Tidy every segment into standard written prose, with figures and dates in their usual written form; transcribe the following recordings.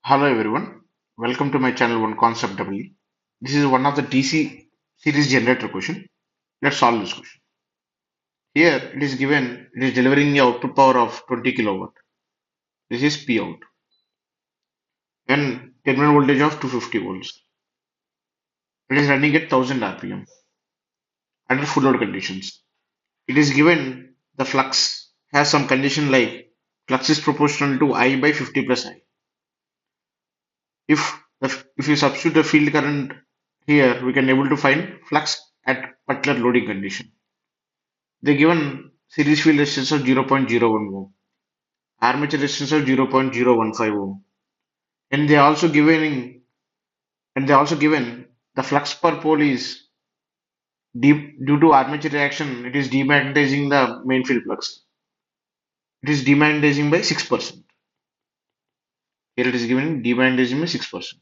Hello everyone, welcome to my channel oneconceptelectrical. This is one of the DC series generator question. Let's solve this question. Here it is given it is delivering the output power of 20 kilowatt. This is P out and terminal voltage of 250 volts. It is running at 1000 rpm under full load conditions. It is given the flux has some condition like flux is proportional to I by 50 plus I. If you substitute the field current here, we can able to find flux at particular loading condition. They given series field resistance of 0.01 ohm, armature resistance of 0.015 ohm, and they also given the flux per pole is due to armature reaction. It is demagnetizing the main field flux. It is demagnetizing by 6%. Here it is given demagnetizing by 6%.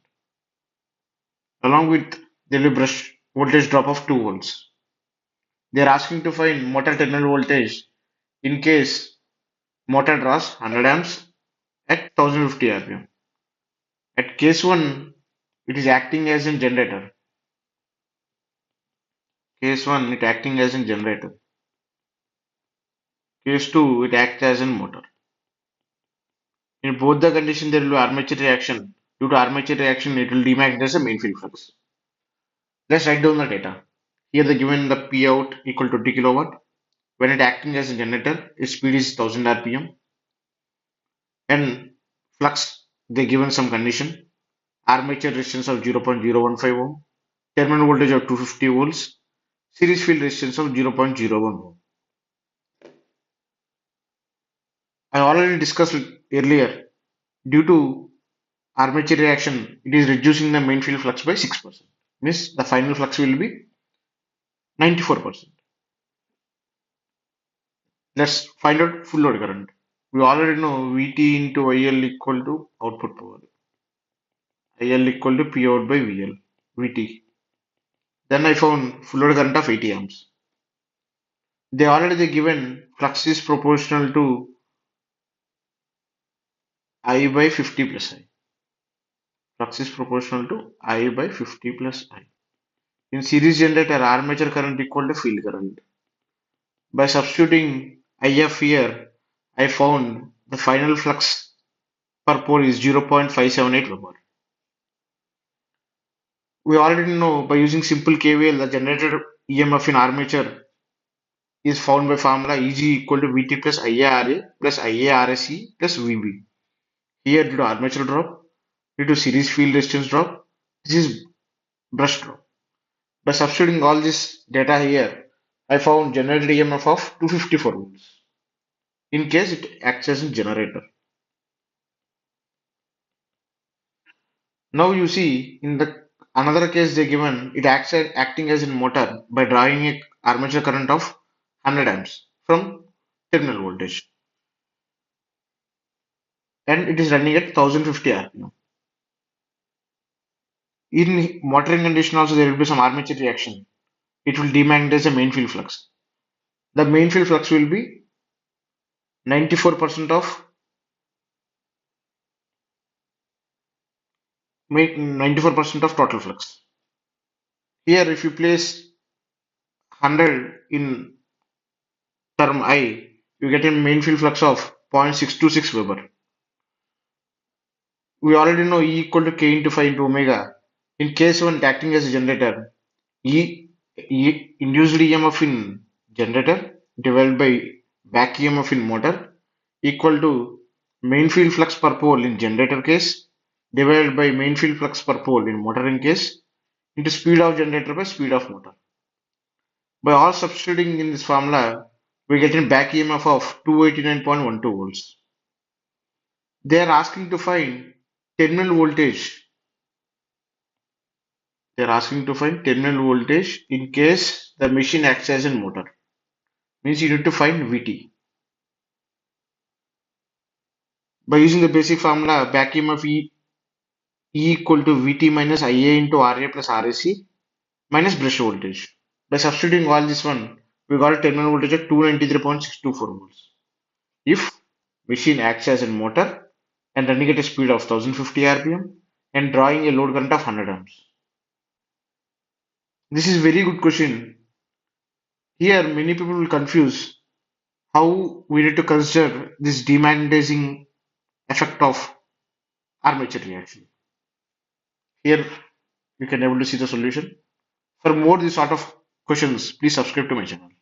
Along with there will be brush voltage drop of 2 volts. They are asking to find motor terminal voltage in case motor draws 100 amps at 1050 rpm. At case 1, it is acting as a generator. Case 1, it acting as a generator. Case 2, it acts as a motor. In both the conditions, there will be armature reaction. Due to armature reaction, it will demagnetize the main field flux. Let's write down the data. Here they given the P out equal to 20 kilowatt. When it acting as a generator, its speed is 1000 rpm. And flux, they given some condition. Armature resistance of 0.015 ohm. Terminal voltage of 250 volts. Series field resistance of 0.01 ohm. I already discussed it earlier. Due to armature reaction, it is reducing the main field flux by 6%. Means the final flux will be 94%. Let's find out full load current. We already know Vt into IL equal to output power. IL equal to P out by VL. Vt. Then I found full load current of 80 amps. They already given flux is proportional to I by 50 plus I. Flux is proportional to I by 50 plus I. In series generator, armature current equal to field current. By substituting IF here, I found the final flux per pole is 0.578 Weber. We already know by using simple KVL, the generated EMF in armature is found by formula Eg equal to Vt plus IaRa plus IaRSE plus Vb. Here, due to armature drop, due to series field resistance drop, this is brush drop. By substituting all this data here, I found generated EMF of 254 volts. In case it acts as a generator. Now you see in the another case they given it acting as a motor by drawing a armature current of 100 amps from terminal voltage and it is running at 1050 rpm. In motoring condition also there will be some armature reaction. It will demagnetize the main field flux. The main field flux will be 94% of 94% of total flux. Here if you place 100 in term I, you get a main field flux of 0.626 Weber. We already know E equal to K into phi into omega. In case one acting as a generator, induced EMF in generator divided by back EMF in motor equal to main field flux per pole in generator case divided by main field flux per pole in motoring case into speed of generator by speed of motor. By all substituting in this formula, we get a back EMF of 289.12 volts. They are asking to find terminal voltage. They are asking to find terminal voltage in case the machine acts as a motor. Means you need to find Vt. By using the basic formula, back EMF E equal to Vt minus Ia into Ra plus Rac minus brush voltage. By substituting all this one, we got a terminal voltage of 293.624 volts. If machine acts as a motor, and running at a speed of 1050 rpm and drawing a load current of 100 amps. This is very good question. Here, many people will confuse how we need to consider this demagnetizing effect of armature reaction. Here, you can able to see the solution. For more this sort of questions, please subscribe to my channel.